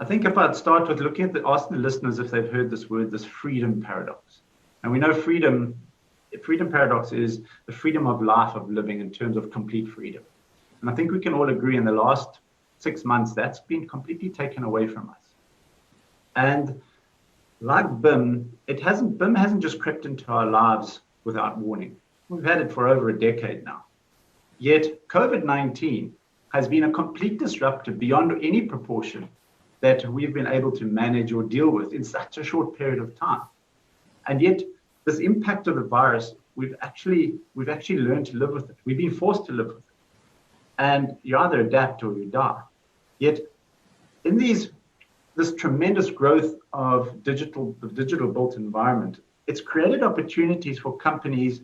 think if I'd start with looking at asking the listeners if they've heard this word, this freedom paradox. And we know freedom paradox is the freedom of life, of living in terms of complete freedom. And I think we can all agree in the last 6 months, that's been completely taken away from us. And like BIM, BIM hasn't just crept into our lives without warning. We've had it for over a decade now. Yet COVID-19 has been a complete disruptor beyond any proportion that we've been able to manage or deal with in such a short period of time. And yet, this impact of the virus, we've actually learned to live with it. We've been forced to live with it. And you either adapt or you die. Yet, in this tremendous growth of the digital built environment, it's created opportunities for companies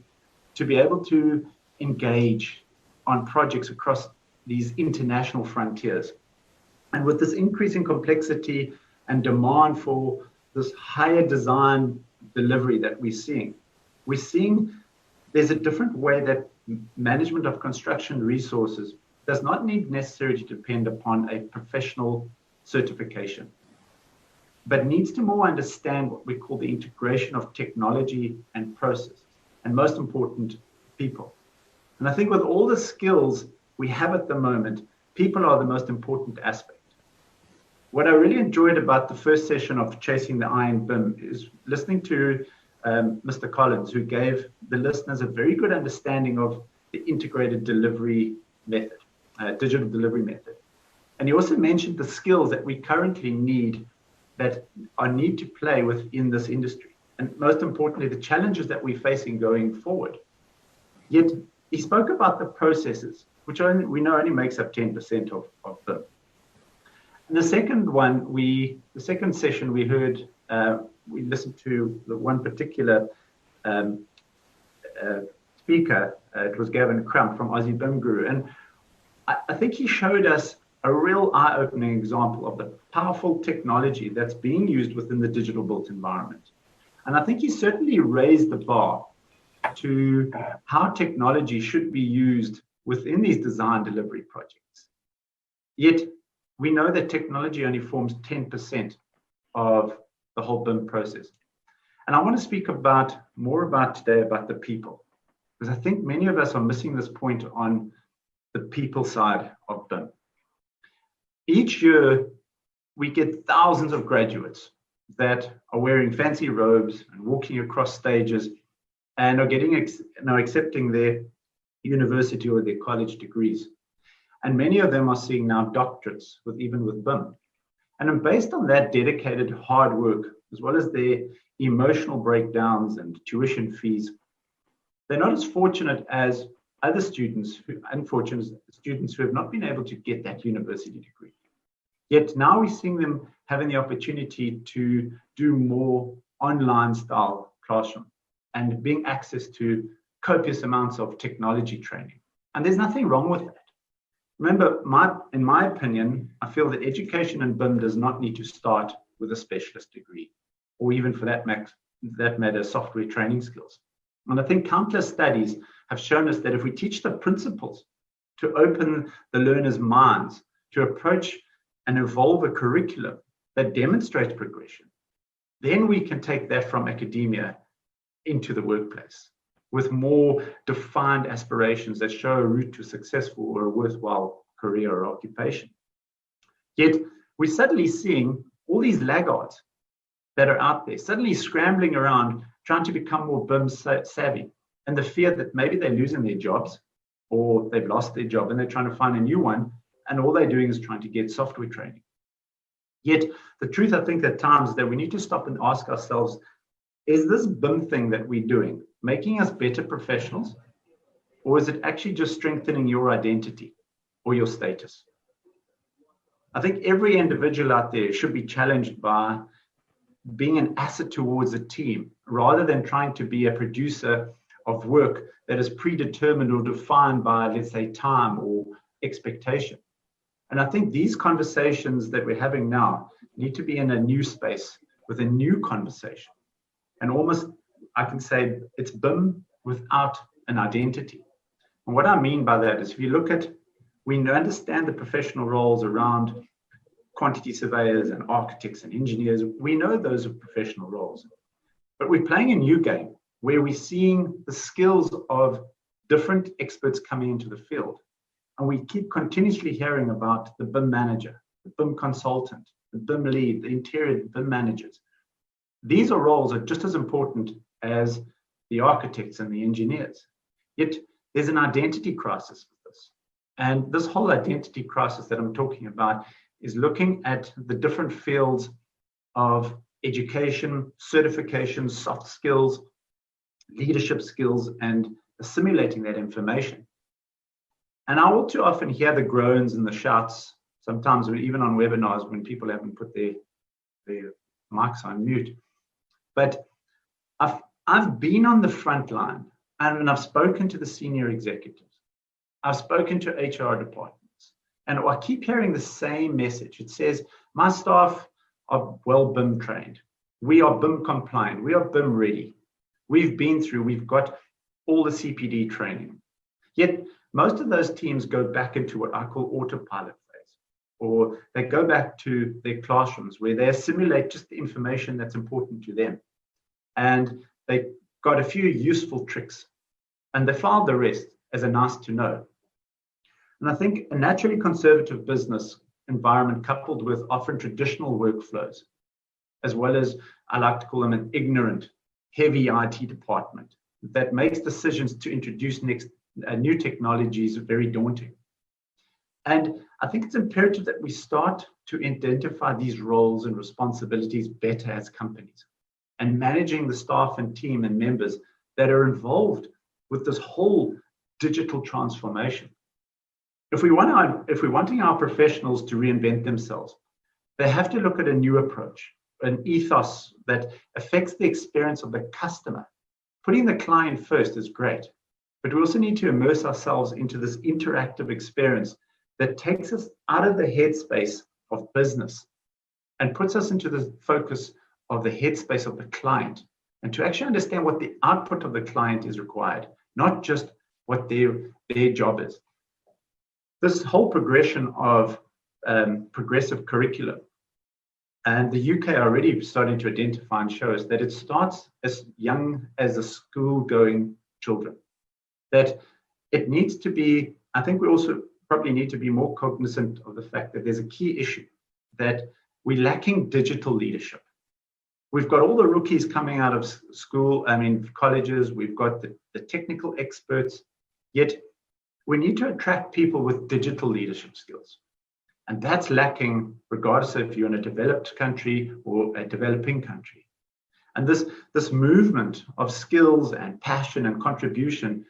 to be able to engage on projects across these international frontiers. And with this increasing complexity and demand for this higher design delivery that we're seeing there's a different way that management of construction resources does not need necessarily to depend upon a professional certification, but needs to more understand what we call the integration of technology and process, and most important, people. And I think with all the skills we have at the moment, people are the most important aspect. What I really enjoyed about the first session of Chasing the Eye in BIM is listening to Mr. Collins, who gave the listeners a very good understanding of the integrated delivery method, digital delivery method. And he also mentioned the skills that we currently need that need to play within this industry. And most importantly, the challenges that we're facing going forward. Yet he spoke about the processes, which we know only makes up 10% of BIM. And the second session we heard, we listened to the one particular speaker. It was Gavin Crump from Aussie BIM Guru. And I think he showed us a real eye-opening example of the powerful technology that's being used within the digital built environment. And I think he certainly raised the bar to how technology should be used within these design delivery projects. Yet, we know that technology only forms 10% of the whole BIM process. And I want to speak more about today about the people, because I think many of us are missing this point on the people side of BIM. Each year, we get thousands of graduates that are wearing fancy robes and walking across stages and are accepting their university or their college degrees. And many of them are seeing now doctorates even with BIM. And based on that dedicated hard work, as well as their emotional breakdowns and tuition fees, they're not as fortunate as other students, unfortunate students who have not been able to get that university degree. Yet now we're seeing them having the opportunity to do more online style classroom and being access to copious amounts of technology training. And there's nothing wrong with that. Remember, in my opinion, I feel that education in BIM does not need to start with a specialist degree, or even for that matter, software training skills. And I think countless studies have shown us that if we teach the principles to open the learners' minds to approach and evolve a curriculum that demonstrates progression, then we can take that from academia into the workplace with more defined aspirations that show a route to a successful or a worthwhile career or occupation. Yet we're suddenly seeing all these laggards that are out there suddenly scrambling around trying to become more BIM savvy, and the fear that maybe they're losing their jobs or they've lost their job and they're trying to find a new one, and all they're doing is trying to get software training. Yet the truth, I think, at times is that we need to stop and ask ourselves, is this BIM thing that we're doing making us better professionals, or is it actually just strengthening your identity or your status? I think every individual out there should be challenged by being an asset towards a team rather than trying to be a producer of work that is predetermined or defined by, let's say, time or expectation. And I think these conversations that we're having now need to be in a new space with a new conversation. And almost, I can say, it's BIM without an identity. And what I mean by that is, if you look at, we understand the professional roles around quantity surveyors and architects and engineers. We know those are professional roles. But we're playing a new game where we're seeing the skills of different experts coming into the field. And we keep continuously hearing about the BIM manager, the BIM consultant, the BIM lead, the interior BIM managers. These are roles that are just as important as the architects and the engineers. Yet there's an identity crisis with this. And this whole identity crisis that I'm talking about is looking at the different fields of education, certification, soft skills, leadership skills, and assimilating that information. And I all too often hear the groans and the shouts, sometimes even on webinars when people haven't put their mics on mute. But I've been on the front line and I've spoken to the senior executives. I've spoken to HR departments, and I keep hearing the same message. It says, my staff are well BIM trained. We are BIM compliant. We are BIM ready. We've got all the CPD training. Yet most of those teams go back into what I call autopilot phase, or they go back to their classrooms where they assimilate just the information that's important to them. And they got a few useful tricks and they filed the rest as a nice to know. And I think a naturally conservative business environment coupled with often traditional workflows, as well as I like to call them an ignorant, heavy IT department that makes decisions to introduce new technologies very daunting. And I think it's imperative that we start to identify these roles and responsibilities better as companies, and managing the staff and team and members that are involved with this whole digital transformation. If we're wanting our professionals to reinvent themselves, they have to look at a new approach, an ethos that affects the experience of the customer. Putting the client first is great, but we also need to immerse ourselves into this interactive experience that takes us out of the headspace of business and puts us into the focus of the headspace of the client, and to actually understand what the output of the client is required, not just what their job is. This whole progression of progressive curriculum, and the UK are already starting to identify and show us that it starts as young as the school-going children. That it needs to be, I think we also probably need to be more cognizant of the fact that there's a key issue, that we're lacking digital leadership. We've got all the rookies coming out of school, colleges, we've got the technical experts, yet we need to attract people with digital leadership skills. And that's lacking regardless of if you're in a developed country or a developing country. And this movement of skills and passion and contribution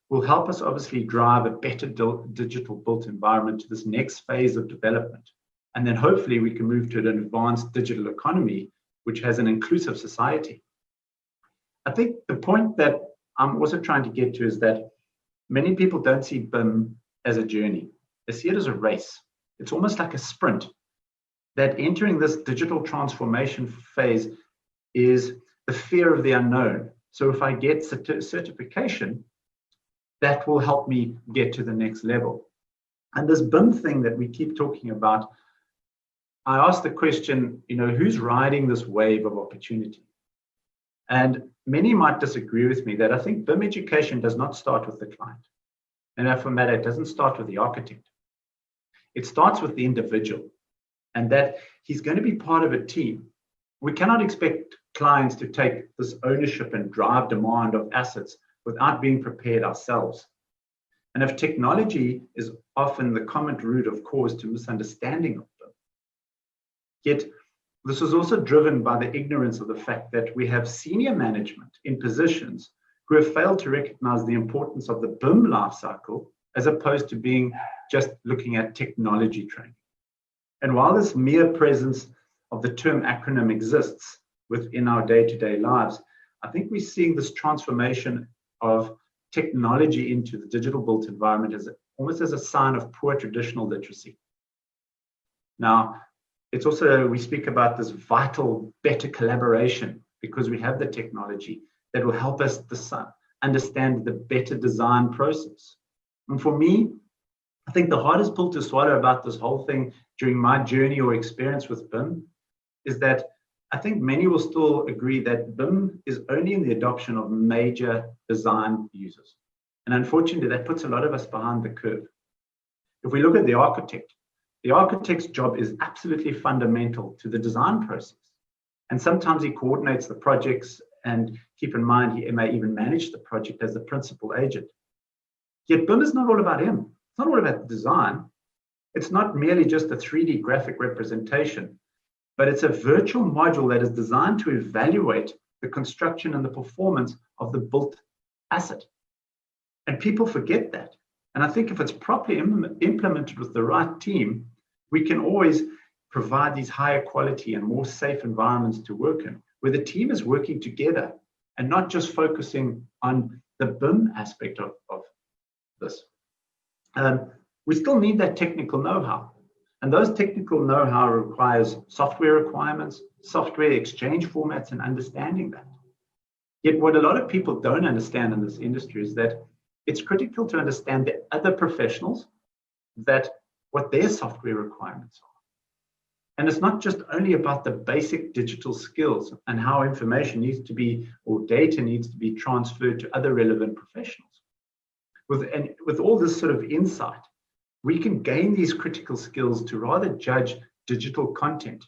will help us obviously drive a better digital built environment to this next phase of development. And then hopefully we can move to an advanced digital economy, which has an inclusive society. I think the point that I'm also trying to get to is that many people don't see BIM as a journey. They see it as a race. It's almost like a sprint, that entering this digital transformation phase is the fear of the unknown. So if I get certification, that will help me get to the next level. And this BIM thing that we keep talking about, I asked the question, who's riding this wave of opportunity? And many might disagree with me that I think BIM education does not start with the client. And for that, it doesn't start with the architect. It starts with the individual, and that he's going to be part of a team. We cannot expect clients to take this ownership and drive demand of assets without being prepared ourselves. And if technology is often the common root of cause to misunderstanding of BIM, yet this is also driven by the ignorance of the fact that we have senior management in positions who have failed to recognize the importance of the BIM lifecycle as opposed to being just looking at technology training. And while this mere presence of the term acronym exists within our day-to-day lives, I think we're seeing this transformation of technology into the digital built environment as almost as a sign of poor traditional literacy. Now, it's also, we speak about this vital, better collaboration because we have the technology that will help us understand the better design process. And for me, I think the hardest pill to swallow about this whole thing during my journey or experience with BIM is that I think many will still agree that BIM is only in the adoption of major design users. And unfortunately, that puts a lot of us behind the curve. If we look at the architect's job is absolutely fundamental to the design process. And sometimes he coordinates the projects, and keep in mind, he may even manage the project as the principal agent. Yet BIM is not all about him. It's not all about the design. It's not merely just a 3D graphic representation, but it's a virtual module that is designed to evaluate the construction and the performance of the built asset. And people forget that. And I think if it's properly implemented with the right team, we can always provide these higher quality and more safe environments to work in, where the team is working together and not just focusing on the BIM aspect of this. We still need that technical know-how. And those technical know-how requires software requirements, software exchange formats, and understanding that. Yet what a lot of people don't understand in this industry is that it's critical to understand the other professionals, that what their software requirements are. And it's not just only about the basic digital skills and how information needs to be, or data needs to be transferred to other relevant professionals. With all this sort of insight, we can gain these critical skills to rather judge digital content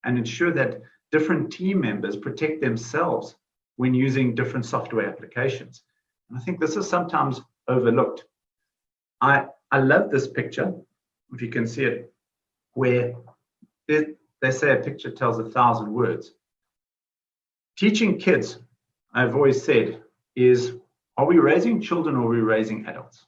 and ensure that different team members protect themselves when using different software applications. And I think this is sometimes overlooked. I love this picture, if you can see it, where they say a picture tells 1,000 words. Teaching kids, I've always said, is, are we raising children or are we raising adults?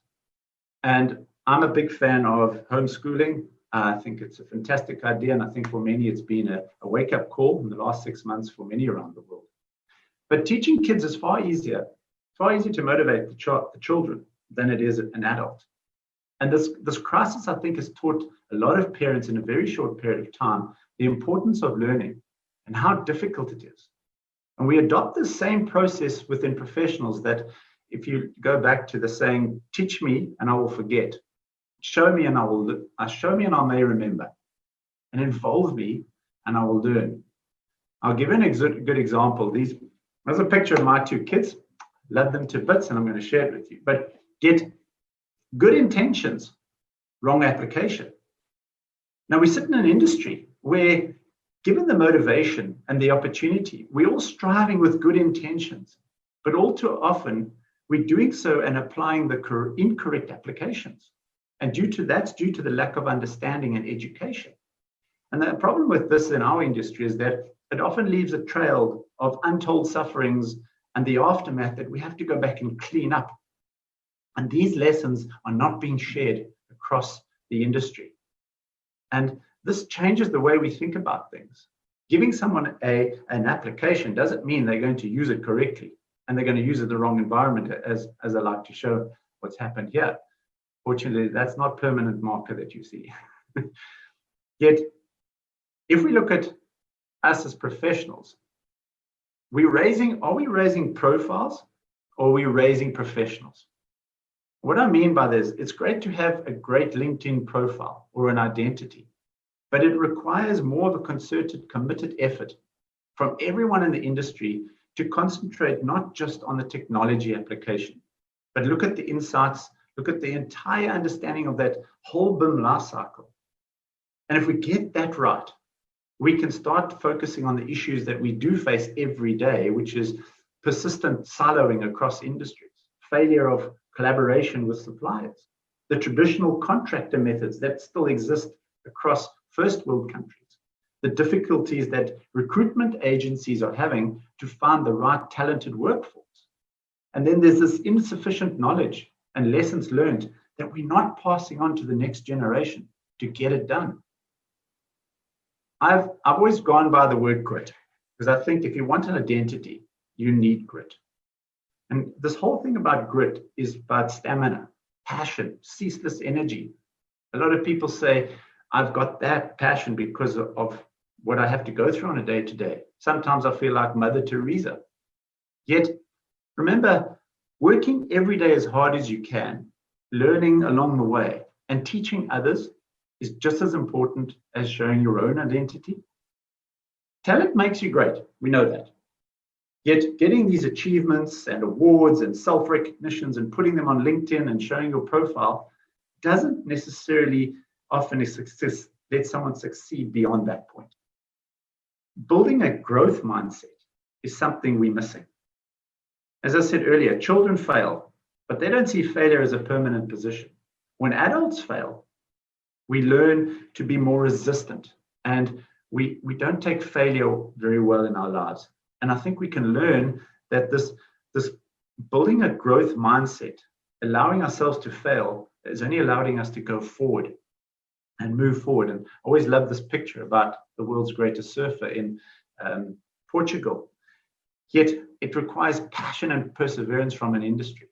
And I'm a big fan of homeschooling. I think it's a fantastic idea. And I think for many, it's been a wake-up call in the last 6 months for many around the world. But teaching kids is far easier to motivate the children than it is an adult. And this crisis, I think, has taught a lot of parents in a very short period of time the importance of learning and how difficult it is. And we adopt the same process within professionals, that if you go back to the saying, teach me and I will forget, show me and I may remember, and involve me and I will learn. I'll give you a good example. There's a picture of my 2 kids. Love them to bits, and I'm going to share it with you. But get good intentions, wrong application. Now, we sit in an industry where, given the motivation and the opportunity, we're all striving with good intentions, but all too often we're doing so and applying the incorrect applications. And due to the lack of understanding and education. And the problem with this in our industry is that it often leaves a trail of untold sufferings and the aftermath that we have to go back and clean up. And these lessons are not being shared across the industry. And this changes the way we think about things. Giving someone an application doesn't mean they're going to use it correctly and they're going to use it in the wrong environment, as I like to show what's happened here. Fortunately, that's not permanent marker that you see. Yet, if we look at us as professionals, are we raising profiles or are we raising professionals? What I mean by this, it's great to have a great LinkedIn profile or an identity, but it requires more of a concerted, committed effort from everyone in the industry to concentrate not just on the technology application, but look at the insights, look at the entire understanding of that whole BIM lifecycle. And if we get that right, we can start focusing on the issues that we do face every day, which is persistent siloing across industries, failure of collaboration with suppliers, the traditional contractor methods that still exist across first world countries, the difficulties that recruitment agencies are having to find the right talented workforce. And then there's this insufficient knowledge and lessons learned that we're not passing on to the next generation to get it done. I've always gone by the word grit, because I think if you want an identity, you need grit. And this whole thing about grit is about stamina, passion, ceaseless energy. A lot of people say, I've got that passion because of what I have to go through on a day-to-day. Sometimes I feel like Mother Teresa. Yet, remember, working every day as hard as you can, learning along the way, and teaching others is just as important as showing your own identity. Talent makes you great, we know that. Yet getting these achievements and awards and self-recognitions and putting them on LinkedIn and showing your profile doesn't necessarily often let someone succeed beyond that point. Building a growth mindset is something we're missing. As I said earlier, children fail, but they don't see failure as a permanent position. When adults fail, we learn to be more resistant, and we don't take failure very well in our lives. And I think we can learn that this building a growth mindset, allowing ourselves to fail, is only allowing us to go forward and move forward. And I always love this picture about the world's greatest surfer in Portugal. Yet it requires passion and perseverance from an industry.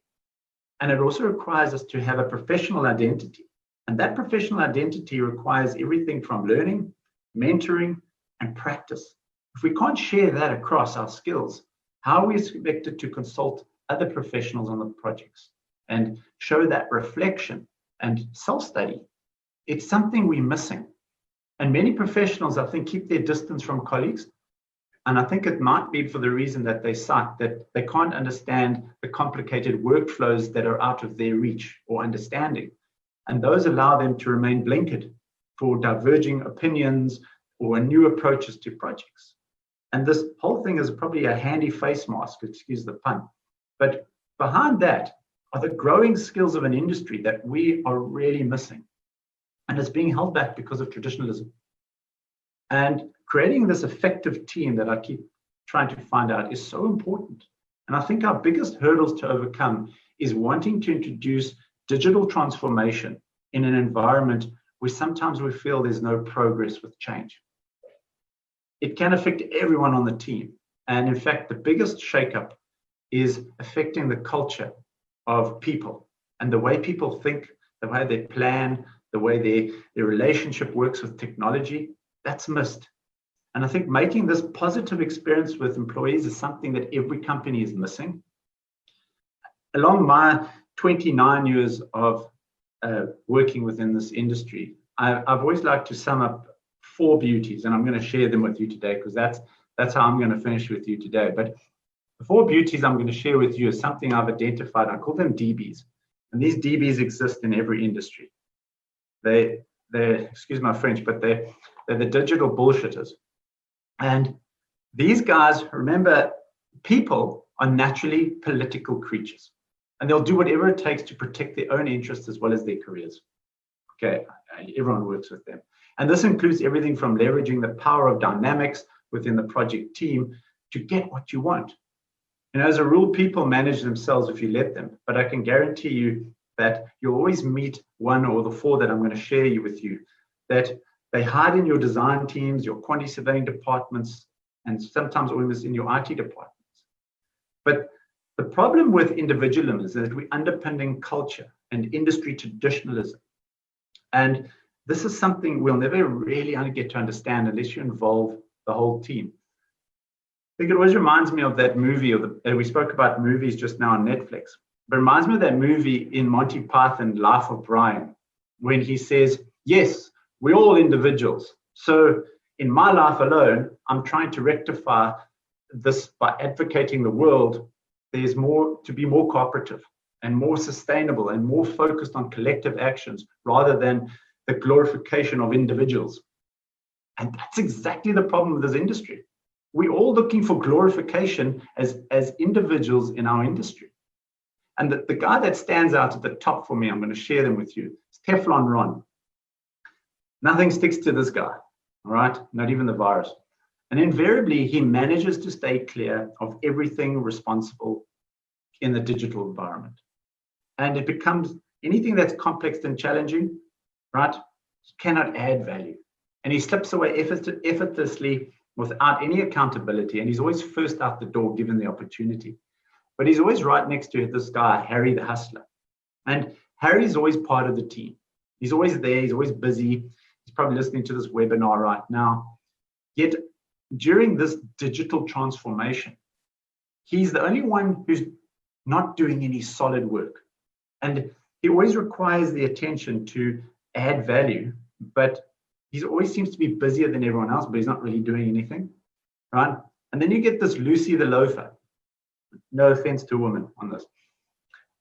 And it also requires us to have a professional identity. And that professional identity requires everything from learning, mentoring, and practice. If we can't share that across our skills, how are we expected to consult other professionals on the projects and show that reflection and self-study? It's something we're missing. And many professionals, I think, keep their distance from colleagues. And I think it might be for the reason that they cite that they can't understand the complicated workflows that are out of their reach or understanding. And those allow them to remain blinkered for diverging opinions or new approaches to projects. And this whole thing is probably a handy face mask, excuse the pun. But behind that are the growing skills of an industry that we are really missing. And it's being held back because of traditionalism. And creating this effective team that I keep trying to find out is so important. And I think our biggest hurdles to overcome is wanting to introduce digital transformation in an environment where sometimes we feel there's no progress with change. It can affect everyone on the team. And in fact, the biggest shakeup is affecting the culture of people and the way people think, the way they plan, the way their relationship works with technology. That's missed. And I think making this positive experience with employees is something that every company is missing. Along my 29 years of working within this industry, I've always liked to sum up 4 beauties, and I'm going to share them with you today because that's how I'm going to finish with you today. But the 4 beauties I'm going to share with you is something I've identified. I call them DBs. And these DBs exist in every industry. They're excuse my French, but they're the digital bullshitters. And these guys, remember, people are naturally political creatures. And they'll do whatever it takes to protect their own interests as well as their careers. Okay, everyone works with them. And this includes everything from leveraging the power of dynamics within the project team to get what you want. And as a rule, people manage themselves if you let them. But I can guarantee you that you'll always meet one or the 4 that I'm going to share with you, that they hide in your design teams, your quantity surveying departments, and sometimes almost in your IT departments. But the problem with individualism is that we're underpinning culture and industry traditionalism. And this is something we'll never really get to understand unless you involve the whole team. I think it always reminds me of that movie, we spoke about movies just now on Netflix. But it reminds me of that movie in Monty Python, Life of Brian, when he says, yes, we're all individuals. So in my life alone, I'm trying to rectify this by advocating the world. There's more to be more cooperative and more sustainable and more focused on collective actions rather than the glorification of individuals. And that's exactly the problem with this industry. We're all looking for glorification as individuals in our industry. And the guy that stands out at the top for me, I'm going to share them with you, is Teflon Ron. Nothing sticks to this guy, all right? Not even the virus. And invariably, he manages to stay clear of everything responsible in the digital environment. And it becomes anything that's complex and challenging, right, cannot add value. And he slips away effortlessly without any accountability. And he's always first out the door given the opportunity. But he's always right next to this guy, Harry the Hustler. And Harry's always part of the team. He's always there. He's always busy. He's probably listening to this webinar right now. Yet during this digital transformation, he's the only one who's not doing any solid work. And He always requires the attention to add value, but he always seems to be busier than everyone else, but he's not really doing anything, right? And then you get this Lucy the loafer. No offense to women on this.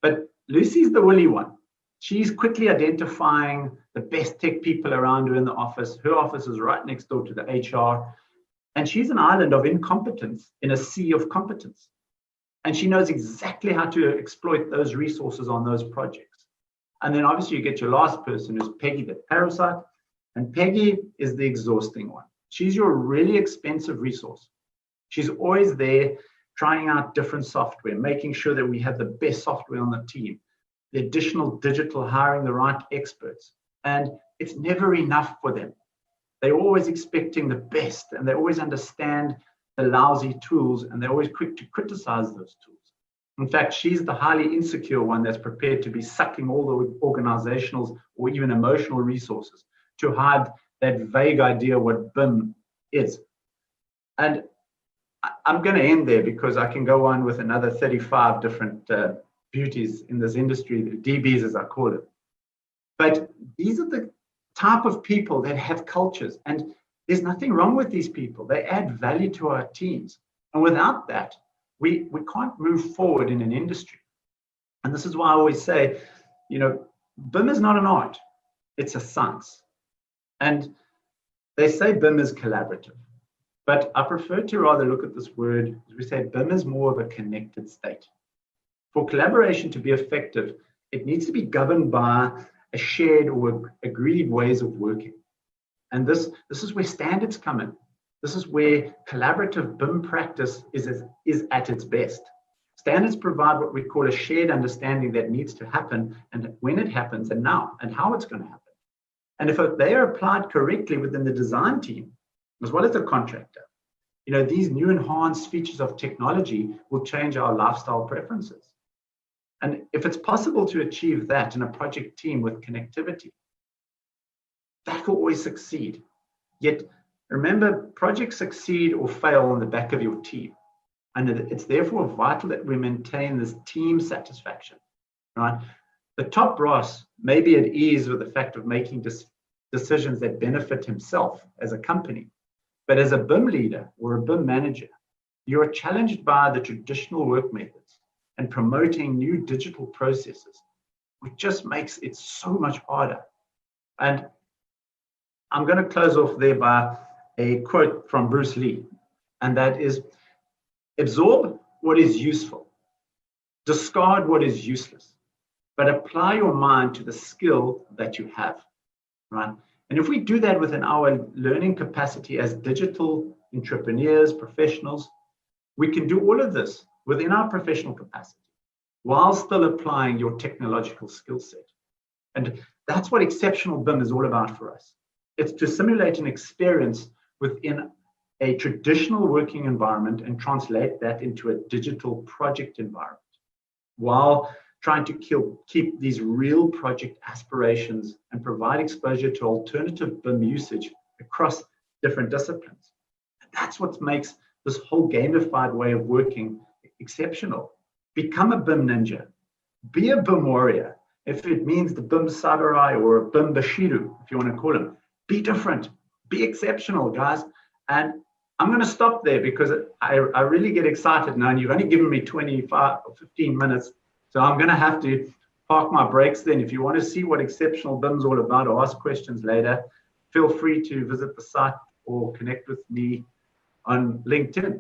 But Lucy's the willy one. She's quickly identifying the best tech people around her in the office. Her office is right next door to the HR. And she's an island of incompetence in a sea of competence. And she knows exactly how to exploit those resources on those projects. And then obviously you get your last person, who's Peggy, the parasite. And Peggy is the exhausting one. She's your really expensive resource. She's always there trying out different software, making sure that we have the best software on the team, the additional digital, hiring the right experts. And it's never enough for them. They're always expecting the best, and they always understand the lousy tools, and they're always quick to criticize those tools. In fact, she's the highly insecure one that's prepared to be sucking all the organizational or even emotional resources to hide that vague idea what BIM is. And I'm going to end there because I can go on with another 35 different beauties in this industry, the DBs as I call it. But these are the type of people that have cultures, and there's nothing wrong with these people. They add value to our teams. And without that, we can't move forward in an industry. And this is why I always say, BIM is not an art, it's a science. And they say BIM is collaborative, but I prefer to rather look at this word, as we say, BIM is more of a connected state. For collaboration to be effective, it needs to be governed by a shared or agreed ways of working. And this is where standards come in. This is where collaborative BIM practice is at its best. Standards provide what we call a shared understanding that needs to happen, and when it happens, and now, and how it's going to happen. And if they are applied correctly within the design team, as well as the contractor, these new enhanced features of technology will change our lifestyle preferences. And if it's possible to achieve that in a project team with connectivity, that will always succeed. Yet, remember, projects succeed or fail on the back of your team. And it's therefore vital that we maintain this team satisfaction, right? The top brass may be at ease with the fact of making decisions that benefit himself as a company. But as a BIM leader or a BIM manager, you are challenged by the traditional work methods and promoting new digital processes, which just makes it so much harder. And I'm going to close off there by a quote from Bruce Lee, and that is, absorb what is useful, discard what is useless, but apply your mind to the skill that you have, right? And if we do that within our learning capacity as digital entrepreneurs, professionals, we can do all of this within our professional capacity while still applying your technological skill set. And that's what exceptional BIM is all about for us. It's to simulate an experience within a traditional working environment and translate that into a digital project environment while trying to keep these real project aspirations and provide exposure to alternative BIM usage across different disciplines. And that's what makes this whole gamified way of working exceptional. Become a BIM ninja. Be a BIM warrior. If it means the BIM samurai or a BIM Bushido, if you want to call him, be different. Be exceptional, guys. And I'm going to stop there because I really get excited now, and you've only given me 25 or 15 minutes. So I'm going to have to park my brakes then. If you want to see what exceptional BIM is all about or ask questions later, feel free to visit the site or connect with me on LinkedIn.